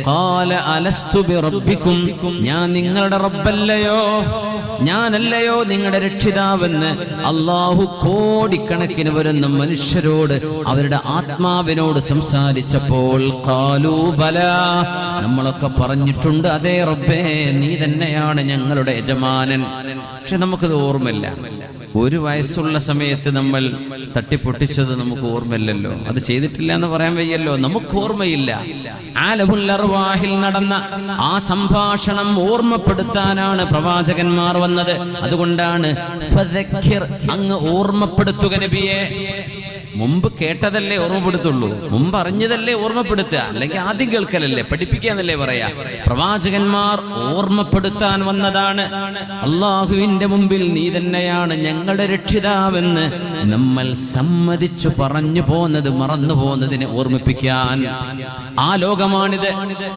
ഖാല അലസ്തു ബിറബ്ബിക്കും, ഞാൻ നിങ്ങളുടെ റബ്ബല്ലയോ, ഞാനല്ലയോ നിങ്ങളുടെ രക്ഷിതാവെന്ന് അല്ലാഹു കോടിക്കണക്കിന് വരുന്ന മനുഷ്യരോട് അവരുടെ ആത്മാവിനോട് സംസാരിച്ചപ്പോൾ ഖാലൂ ബലാ, നമ്മളൊക്കെ പറഞ്ഞിട്ടുണ്ട് അതെ റബ്ബേ നീ തന്നെയാണ് ഞങ്ങളുടെ യജമാനൻ. പക്ഷെ നമുക്കത് ഓർമ്മയില്ല. ഒരു വയസ്സുള്ള സമയത്ത് നമ്മൾ തട്ടിപ്പൊട്ടിച്ചത് നമുക്ക് ഓർമ്മയില്ലല്ലോ, അത് ചെയ്തിട്ടില്ല എന്ന് പറയാൻ വയ്യല്ലോ, നമുക്ക് ഓർമ്മയില്ല. ആലമുൽ അർവാഹിൽ നടന്ന ആ സംഭാഷണം ഓർമ്മപ്പെടുത്താനാണ് പ്രവാചകന്മാർ വന്നത്. അതുകൊണ്ടാണ് ഫദക്കിർ, അങ്ങ് ഓർമ്മപ്പെടുത്തുക നബിയെ. മുമ്പ് കേട്ടതല്ലേ ഓർമ്മപ്പെടുത്തുള്ളൂ, മുമ്പ് അറിഞ്ഞതല്ലേ ഓർമ്മപ്പെടുത്തുക, അല്ലെങ്കിൽ ആദ്യം കേൾക്കലല്ലേ, പഠിപ്പിക്കാന്നല്ലേ പറയാ. പ്രവാചകന്മാർ ഓർമ്മപ്പെടുത്താൻ വന്നതാണ്. അള്ളാഹുവിന്റെ മുമ്പിൽ നീ തന്നെയാണ് ഞങ്ങളുടെ രക്ഷിതാവെന്ന് നമ്മൾ സമ്മതിച്ചു പറഞ്ഞു പോന്നത്, മറന്നു പോകുന്നതിനെ ഓർമ്മിപ്പിക്കാൻ. ആ ലോകമാണിത്.